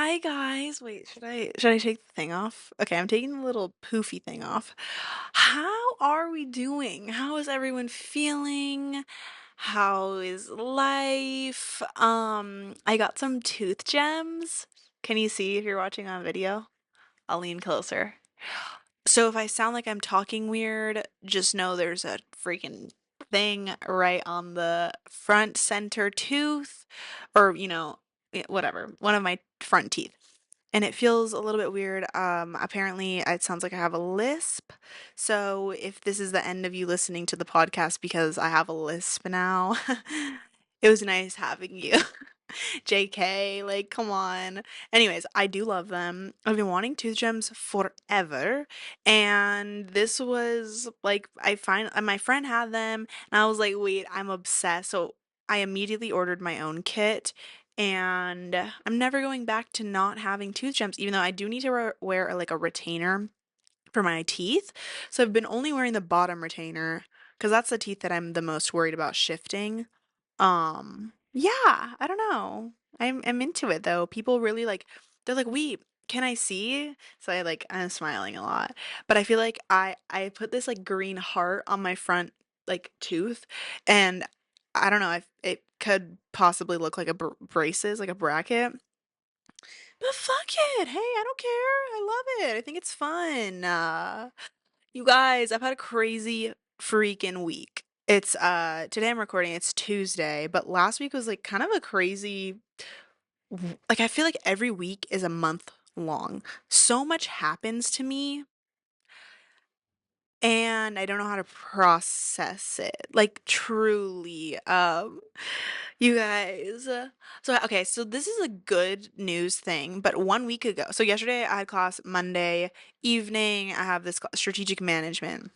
Hi guys. Wait, should I take the thing off? Okay, I'm taking the little poofy thing off. How are we doing? How is everyone feeling? How is life? I got some tooth gems. Can you see if you're watching on video? I'll lean closer. So if I sound like I'm talking weird, just know there's a freaking thing right on the front center tooth, or whatever, one of my front teeth. And it feels a little bit weird. Apparently it sounds like I have a lisp. So if this is the end of you listening to the podcast because I have a lisp now, it was nice having you. JK, like, come on. Anyways, I do love them. I've been wanting tooth gems forever. And this was like, my friend had them, and I was like, wait, I'm obsessed. So I immediately ordered my own kit. And I'm never going back to not having tooth gems, even though I do need to wear like a retainer for my teeth. So I've been only wearing the bottom retainer because that's the teeth that I'm the most worried about shifting. Yeah, I don't know. I'm into it though. People really like they're like, "Wait, can I see?" So I'm smiling a lot. But I feel like I put this like green heart on my front like tooth, and I don't know, if it could possibly look like a braces, like a bracket. But fuck it. Hey, I don't care. I love it. I think it's fun. You guys, I've had a crazy freaking week. It's today I'm recording, it's Tuesday, but last week was like kind of a crazy like I feel like every week is a month long. So much happens to me and I don't know how to process it. Like truly. You guys. So okay, so this is a good news thing, but 1 week ago. So yesterday I had class Monday evening. I have this strategic management.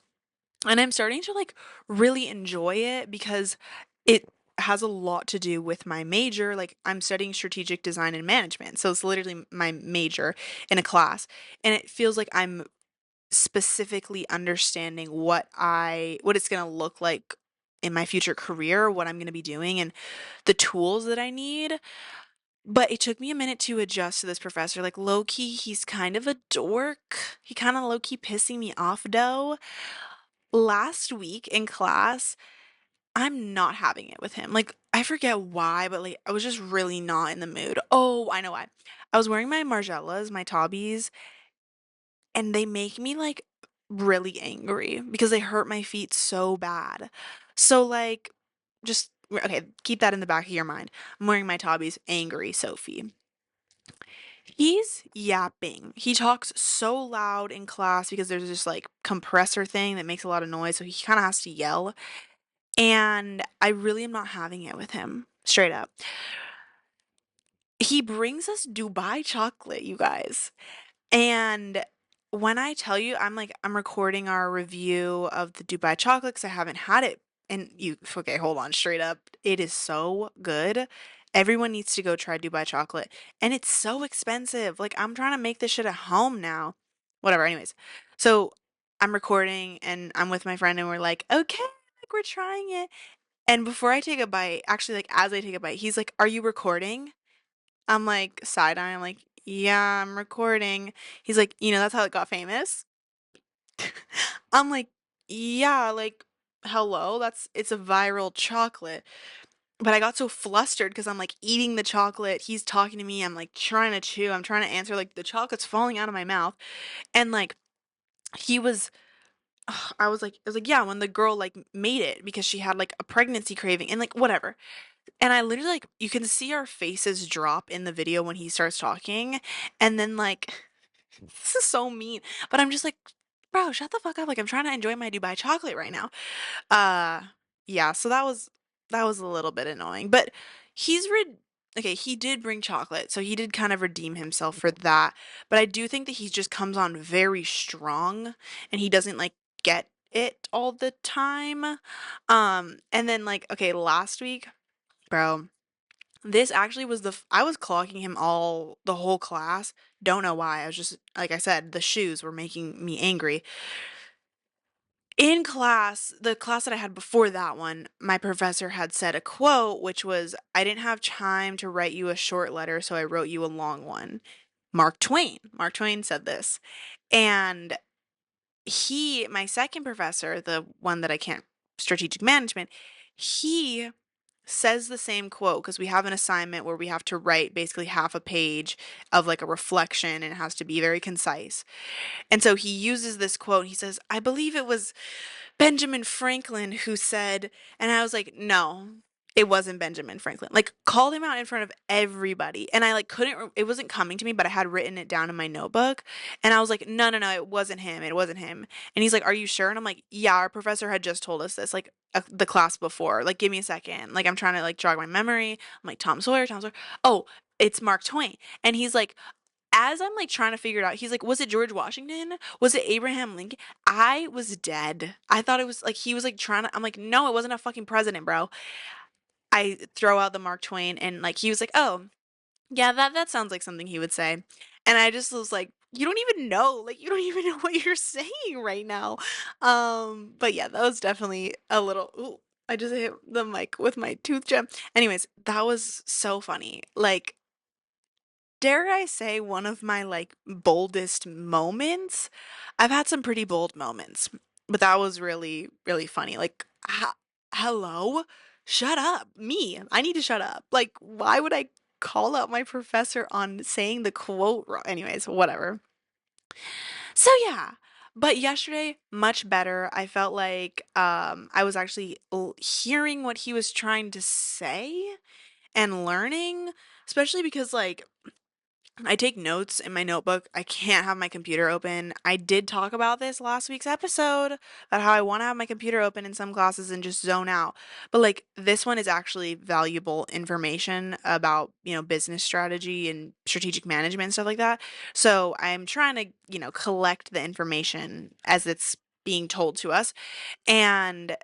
And I'm starting to like really enjoy it because it has a lot to do with my major. Like I'm studying strategic design and management. So it's literally my major in a class. And it feels like I'm specifically understanding what it's going to look like in my future career, what I'm going to be doing and the tools that I need. But it took me a minute to adjust to this professor. Like low key, he's kind of a dork. He kind of low key pissing me off though. Last week in class, I'm not having it with him. Like, I forget why, but like, I was just really not in the mood. Oh, I know why. I was wearing my Margellas, my Tobbies, and they make me like really angry because they hurt my feet so bad. So, like, just okay, keep that in the back of your mind. I'm wearing my Tobbies, angry Sophie. He's yapping. He talks so loud in class because there's this like compressor thing that makes a lot of noise, so he kind of has to yell. And I really am not having it with him, straight up. He brings us Dubai chocolate, you guys. And when I tell you, I'm recording our review of the Dubai chocolate because I haven't had it. And okay, hold on, straight up. It is so good. Everyone needs to go try Dubai chocolate. And it's so expensive. Like, I'm trying to make this shit at home now. Whatever, anyways. So I'm recording and I'm with my friend and we're like, okay, like we're trying it. And before I take a bite, actually, like as I take a bite, he's like, "Are you recording?" I'm like side eye. I'm like, "Yeah, I'm recording." He's like, that's how it got famous." I'm like, "Yeah, like, hello, it's a viral chocolate." But I got so flustered because I'm like eating the chocolate. He's talking to me. I'm like trying to chew. I'm trying to answer. Like the chocolate's falling out of my mouth, and like he was. I was like, yeah, when the girl like made it because she had like a pregnancy craving and like whatever. And I literally like you can see our faces drop in the video when he starts talking, and then like this is so mean, but I'm just like, bro, shut the fuck up. Like I'm trying to enjoy my Dubai chocolate right now. Uh yeah, so that was a little bit annoying. But he's okay, he did bring chocolate, so he did kind of redeem himself for that. But I do think that he just comes on very strong and he doesn't like get it all the time. And then like okay, last week, bro, this actually was I was clocking him all the whole class. Don't know why. I was just like I said, the shoes were making me angry. In class, the class that I had before that one, my professor had said a quote, which was, I didn't have time to write you a short letter, so I wrote you a long one. Mark Twain. Mark Twain said this. And my second professor, the one that I can't, strategic management, he says the same quote because we have an assignment where we have to write basically half a page of like a reflection and it has to be very concise. And so he uses this quote. He says, I believe it was Benjamin Franklin who said, and I was like, no, it wasn't Benjamin Franklin. Like, called him out in front of everybody. And I like couldn't, it wasn't coming to me, but I had written it down in my notebook. And I was like, no, no, no, it wasn't him. It wasn't him. And he's like, are you sure? And I'm like, yeah, our professor had just told us this, like the class before. Like, give me a second. Like, I'm trying to like jog my memory. I'm like, Tom Sawyer, Tom Sawyer. Oh, it's Mark Twain. And he's like, as I'm like trying to figure it out, he's like, was it George Washington? Was it Abraham Lincoln? I was dead. I thought it was like he was like trying to, I'm like, no, it wasn't a fucking president, bro. I throw out the Mark Twain and like he was like, oh, yeah, that sounds like something he would say. And I just was like, you don't even know, like you don't even know what you're saying right now. But yeah, that was definitely a little ooh, I just hit the mic with my tooth gem. Anyways, that was so funny. Like, dare I say, one of my like boldest moments. I've had some pretty bold moments, but that was really, really funny. Like, hello? Shut up. Me. I need to shut up. Like, why would I call out my professor on saying the quote wrong? Anyways, whatever. So yeah. But yesterday, much better. I felt like I was actually hearing what he was trying to say and learning, especially because like I take notes in my notebook. I can't have my computer open. I did talk about this last week's episode about how I want to have my computer open in some classes and just zone out. But like this one is actually valuable information about, business strategy and strategic management and stuff like that. So I'm trying to, collect the information as it's being told to us. And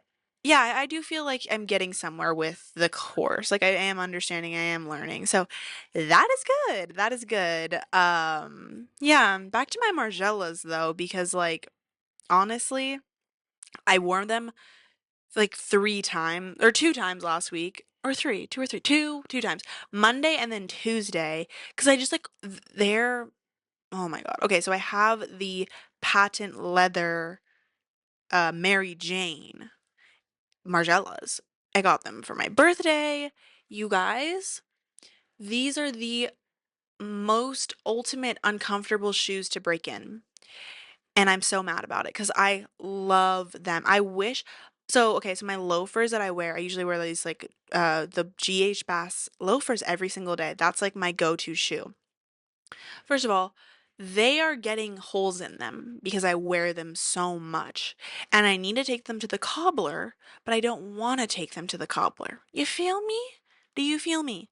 yeah, I do feel like I'm getting somewhere with the course. Like I am understanding, I am learning. So that is good. That is good. Yeah, back to my Margellas though, because like honestly, I wore them like 3 times or 2 times last week. Or three, two or three, two times. Monday and then Tuesday. Cause I just like they're oh my God. Okay, so I have the patent leather Mary Jane Margellas. I got them for my birthday. You guys, these are the most ultimate uncomfortable shoes to break in. And I'm so mad about it because I love them. I wish. So, okay, so my loafers that I wear, I usually wear these like the GH Bass loafers every single day. That's like my go-to shoe. First of all, they are getting holes in them because I wear them so much. And I need to take them to the cobbler, but I don't want to take them to the cobbler. You feel me? Do you feel me?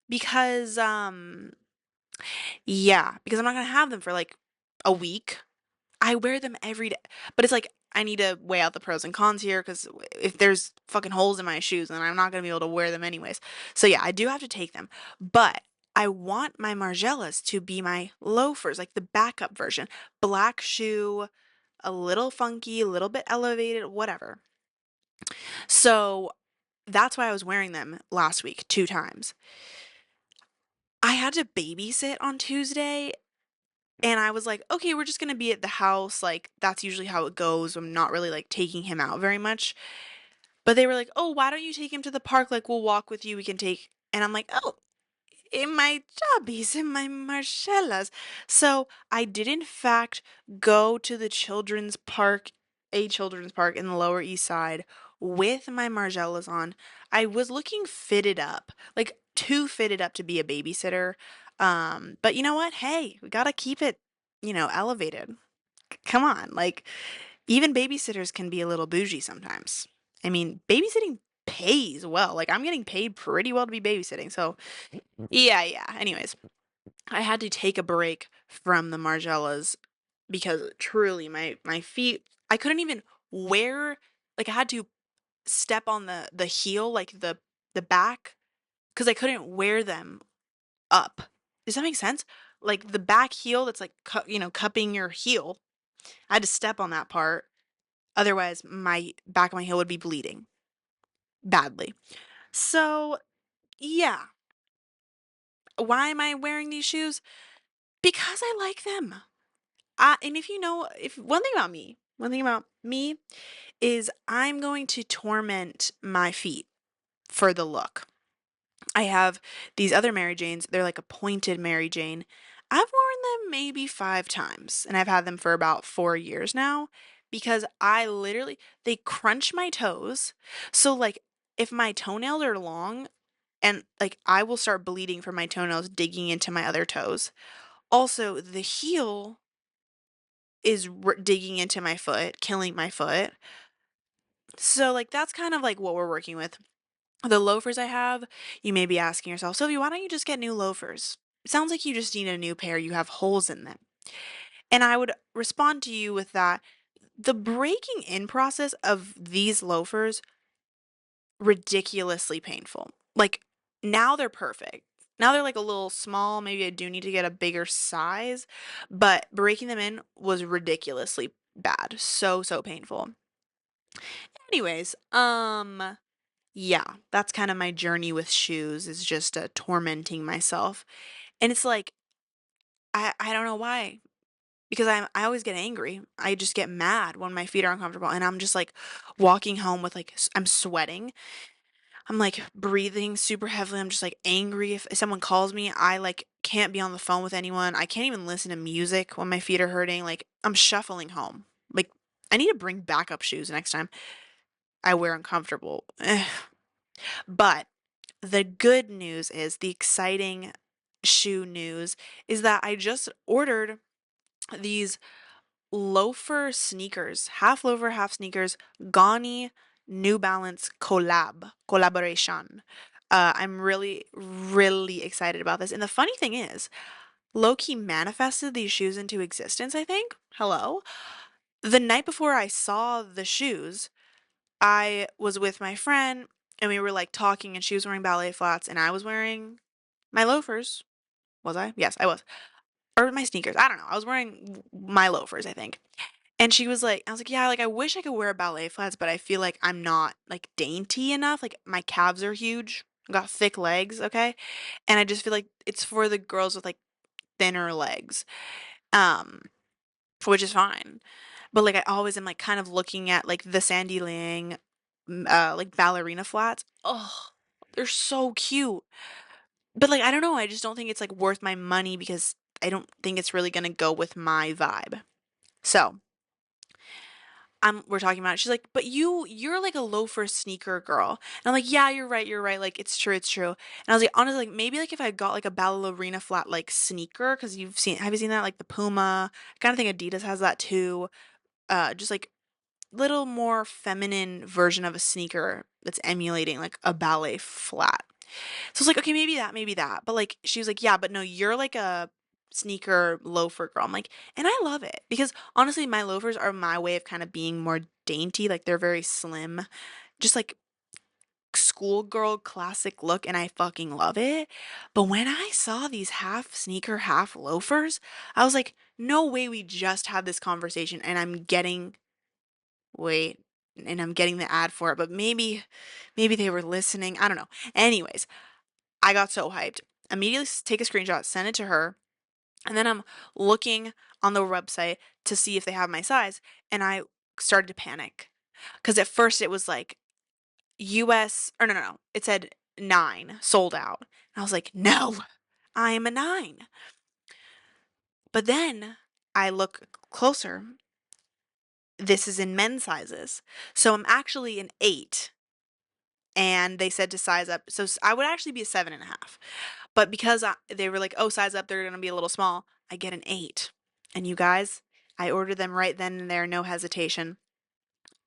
Because yeah, because I'm not going to have them for like a week. I wear them every day. But it's like I need to weigh out the pros and cons here because if there's fucking holes in my shoes, then I'm not going to be able to wear them anyways. So yeah, I do have to take them. But I want my Margellas to be my loafers, like the backup version. Black shoe, a little funky, a little bit elevated, whatever. So that's why I was wearing them last week 2 times. I had to babysit on Tuesday. And I was like, okay, we're just gonna be at the house. Like, that's usually how it goes. I'm not really like taking him out very much. But they were like, oh, why don't you take him to the park? Like, we'll walk with you. We can take. And I'm like, oh, in my jobbies, in my Marcellas. So I did, in fact, go to the children's park in the Lower East Side with my Margellas on. I was looking fitted up, like too fitted up to be a babysitter. But you know what? Hey, we gotta keep it, elevated. Come on, like even babysitters can be a little bougie sometimes. I mean, babysitting pays well. Like I'm getting paid pretty well to be babysitting. So yeah, yeah. Anyways, I had to take a break from the Margellas because truly my feet I couldn't even wear like I had to step on the heel like the back because I couldn't wear them up. Does that make sense? Like the back heel that's like cupping your heel. I had to step on that part Otherwise, my back of my heel would be bleeding badly. So, yeah, why am I wearing these shoes? Because I like them. And if you know, if one thing about me is I'm going to torment my feet for the look. I have these other Mary Janes. They're like a pointed Mary Jane. I've worn them maybe 5 times, and I've had them for about 4 years now because I literally, they crunch my toes. So, like, if my toenails are long, and like I will start bleeding from my toenails digging into my other toes. Also, the heel is digging into my foot, killing my foot. So, like, that's kind of like what we're working with. The loafers I have, you may be asking yourself, Sylvia, why don't you just get new loafers? It sounds like you just need a new pair. You have holes in them. And I would respond to you with that. The breaking in process of these loafers, ridiculously painful. Like, now they're perfect. Now they're like a little small. Maybe I do need to get a bigger size, but breaking them in was ridiculously bad. So, so painful. Anyways, yeah, that's kind of my journey with shoes is just tormenting myself. And it's like I don't know why because I always get angry. I just get mad when my feet are uncomfortable and I'm just like walking home with like I'm sweating. I'm like breathing super heavily. I'm just like angry if someone calls me. I like can't be on the phone with anyone. I can't even listen to music when my feet are hurting. Like I'm shuffling home. Like I need to bring backup shoes next time I wear uncomfortable. But the good news is the exciting shoe news is that I just ordered these loafer sneakers, half loafer, half sneakers, Gani New Balance collaboration. I'm really, really excited about this. And the funny thing is, Loki manifested these shoes into existence, I think. Hello. The night before I saw the shoes, I was with my friend and we were like talking, and she was wearing ballet flats and I was wearing my loafers. Was I? Yes, I was. Or my sneakers. I don't know. I was wearing my loafers, I think. And she was like, I was like, yeah, like I wish I could wear ballet flats, but I feel like I'm not like dainty enough. Like my calves are huge. I got thick legs, okay? And I just feel like it's for the girls with like thinner legs. Um, which is fine. But like I always am like kind of looking at like the Sandy Lang like ballerina flats. Oh, they're so cute. But like I don't know, I just don't think it's like worth my money because I don't think it's really gonna go with my vibe. So we're talking about it. She's like, but you're like a loafer sneaker girl. And I'm like, yeah, you're right. Like it's true, it's true. And I was like, honestly, like maybe like if I got like a ballerina flat like sneaker, because have you seen that? Like the Puma. I kind of think Adidas has that too. Just like little more feminine version of a sneaker that's emulating like a ballet flat. So I was like, okay, maybe that, maybe that. But like, she was like, yeah, but no, you're like a sneaker loafer girl. I'm like, and I love it because honestly, my loafers are my way of kind of being more dainty. Like they're very slim, just like schoolgirl classic look, and I fucking love it. But when I saw these half sneaker, half loafers, I was like, no way we just had this conversation and wait, and I'm getting the ad for it, but maybe they were listening. I don't know. Anyways, I got so hyped. Immediately take a screenshot, send it to her, and then I'm looking on the website to see if they have my size, and I started to panic. Because at first it was like US, or no, it said 9, sold out. And I was like, no, I am a 9. But then I look closer. This is in men's sizes. So I'm actually an 8. And they said to size up. So I would actually be a 7.5. But because they were like, oh, size up, they're going to be a little small, I get an 8. And you guys, I ordered them right then and there, no hesitation.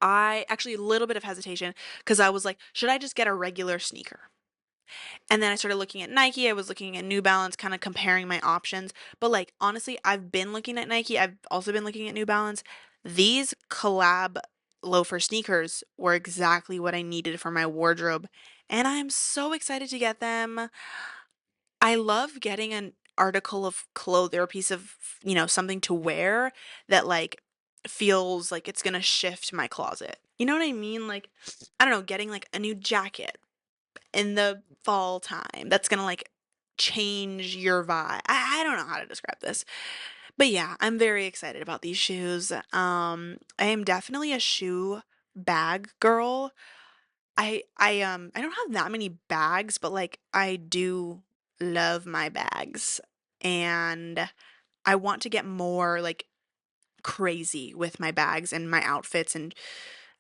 I actually a little bit of hesitation because I was like, should I just get a regular sneaker? And then I started looking at Nike. I was looking at New Balance, kind of comparing my options. But like honestly, I've been looking at Nike. I've also been looking at New Balance. These collab loafer sneakers were exactly what I needed for my wardrobe. And I'm so excited to get them. I love getting an article of clothes or a piece of, something to wear that like feels like it's gonna shift my closet. You know what I mean? Like, I don't know, getting like a new jacket in the fall time that's gonna like change your vibe. I don't know how to describe this. But yeah, I'm very excited about these shoes. I am definitely a shoe bag girl. I don't have that many bags, but like I do love my bags. And I want to get more like crazy with my bags and my outfits, and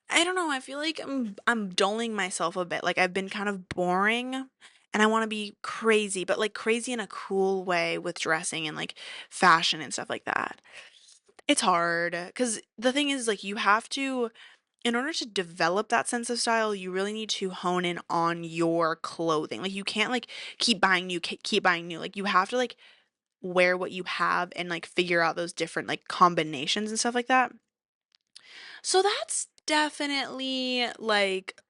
I don't know, I feel like I'm dulling myself a bit. Like I've been kind of boring and I want to be crazy, but like crazy in a cool way with dressing and like fashion and stuff like that. It's hard because the thing is like you have to, in order to develop that sense of style, you really need to hone in on your clothing. Like you can't like keep buying new, keep buying new. Like you have to like wear what you have and like figure out those different like combinations and stuff like that. So that's definitely like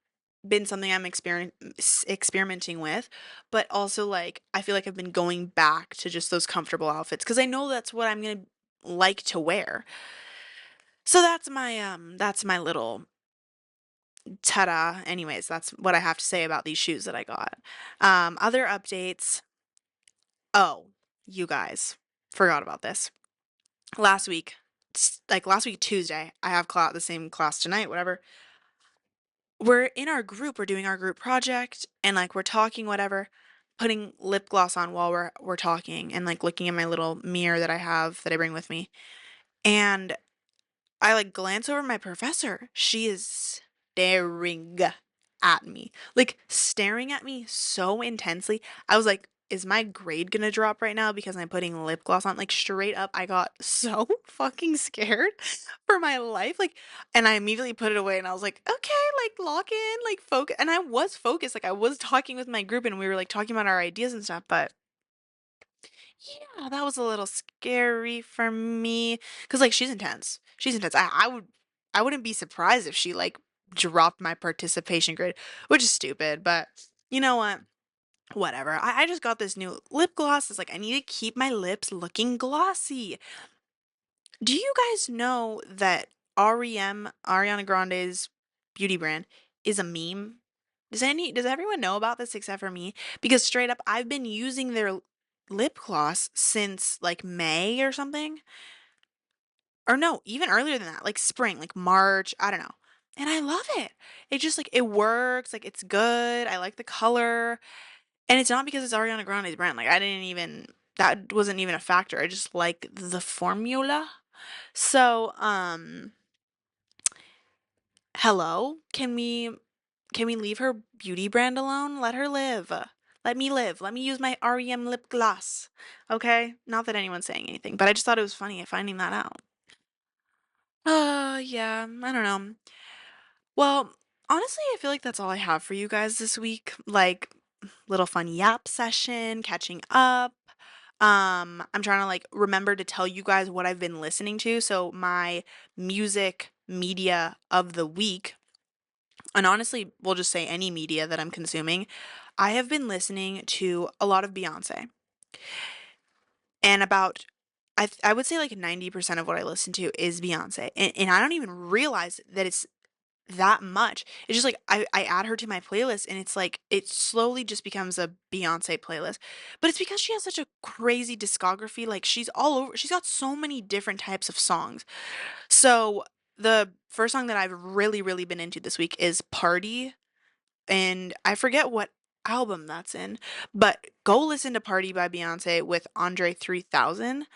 been something I'm experimenting with, but also like I feel like I've been going back to just those comfortable outfits because I know that's what I'm gonna like to wear. So that's my little ta-da. Anyways, that's what I have to say about these shoes that I got. Other updates. Oh, you guys, forgot about this. Last week, like last week Tuesday, I have the same class tonight, whatever. We're in our group, we're doing our group project and like we're talking whatever, putting lip gloss on while we're talking and like looking at my little mirror that I have that I bring with me. And I like glance over my professor. She is staring at me. Like staring at me so intensely. I was like, is my grade gonna drop right now because I'm putting lip gloss on? Like straight up, I got so fucking scared for my life. Like, and I immediately put it away and I was like, okay, like lock in, like focus. And I was focused. Like I was talking with my group and we were like talking about our ideas and stuff, but yeah, that was a little scary for me because like she's intense. She's intense. I wouldn't be surprised if she like dropped my participation grade, which is stupid, but you know what? Whatever. I just got this new lip gloss. It's like I need to keep my lips looking glossy. Do you guys know that REM, Ariana Grande's beauty brand, is a meme? Does everyone know about this except for me? Because straight up, I've been using their lip gloss since like May or something. Or no, even earlier than that, like spring, like March, I don't know. And I love it. It just like it works, like it's good. I like the color. And it's not because it's Ariana Grande's brand. Like I didn't even that wasn't even a factor. I just like the formula. So, hello? Can we leave her beauty brand alone? Let her live. Let me live. Let me use my REM lip gloss. Okay? Not that anyone's saying anything, but I just thought it was funny finding that out. Yeah, I don't know. Well, honestly, I feel like that's all I have for you guys this week. Like little fun yap session, catching up. I'm trying to like remember to tell you guys what I've been listening to. So my music media of the week, and honestly, we'll just say any media that I'm consuming, I have been listening to a lot of Beyonce. And about I would say like 90% of what I listen to is Beyonce. And I don't even realize that it's that much. It's just like I add her to my playlist and it's like it slowly just becomes a Beyonce playlist. But it's because she has such a crazy discography. Like she's all over. She's got so many different types of songs. So the first song that I've really been into this week is Party, and I forget what album that's in, but go listen to Party by Beyonce with Andre 3000.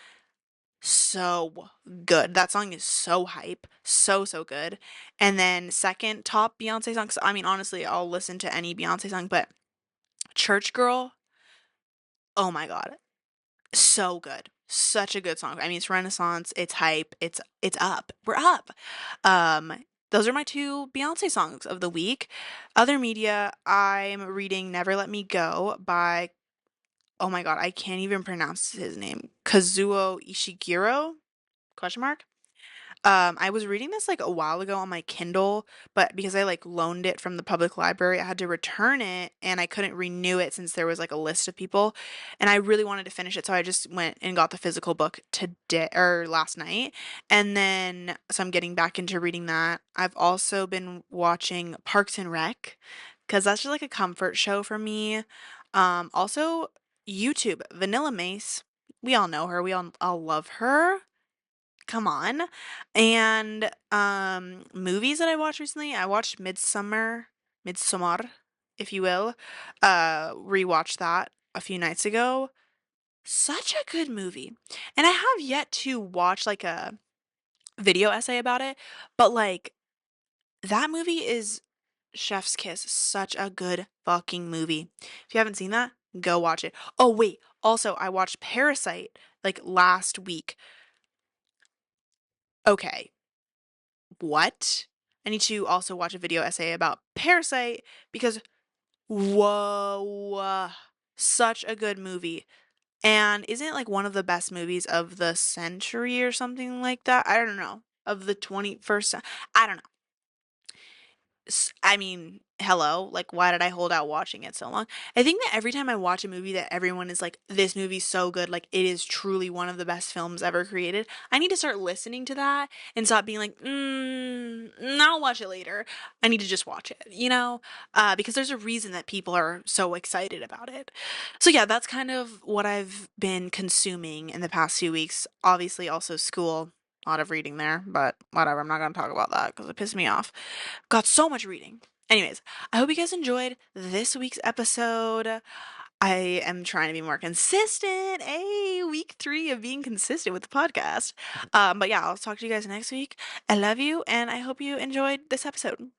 So good. That song is so hype. So good. And then second top Beyonce song, 'cause I mean honestly, I'll listen to any Beyonce song, but Church Girl, oh my God. So good. Such a good song. I mean, it's Renaissance, it's hype, it's up. We're up. Those are my two Beyonce songs of the week. Other media, I'm reading Never Let Me Go by, oh my God, I can't even pronounce his name. Kazuo Ishiguro? Question mark? I was reading this like a while ago on my Kindle, but because I like loaned it from the public library, I had to return it and I couldn't renew it since there was like a list of people. And I really wanted to finish it, so I just went and got the physical book today or last night. And then so I'm getting back into reading that. I've also been watching Parks and Rec because that's just like a comfort show for me. Also YouTube, Vanilla Mace. We all know her. We all love her. Come on. And movies that I watched recently, I watched Midsummer, if you will. Rewatched that a few nights ago. Such a good movie. And I have yet to watch like a video essay about it, but like that movie is Chef's Kiss. Such a good fucking movie. If you haven't seen that, go watch it. Oh wait, also I watched Parasite like last week. Okay, what? I need to also watch a video essay about Parasite because whoa, such a good movie. And isn't it like one of the best movies of the century or something like that? I don't know. Of the 21st, I don't know. I mean, hello, like why did I hold out watching it so long? I think that every time I watch a movie that everyone is like, this movie's so good, like it is truly one of the best films ever created. I need to start listening to that and stop being like, I'll watch it later. I need to just watch it, because there's a reason that people are so excited about it. So yeah, that's kind of what I've been consuming in the past few weeks. Obviously, also school. A lot of reading there, but whatever. I'm not going to talk about that because it pissed me off. Got so much reading. Anyways, I hope you guys enjoyed this week's episode. I am trying to be more consistent. Hey, week 3 of being consistent with the podcast. But yeah, I'll talk to you guys next week. I love you, and I hope you enjoyed this episode.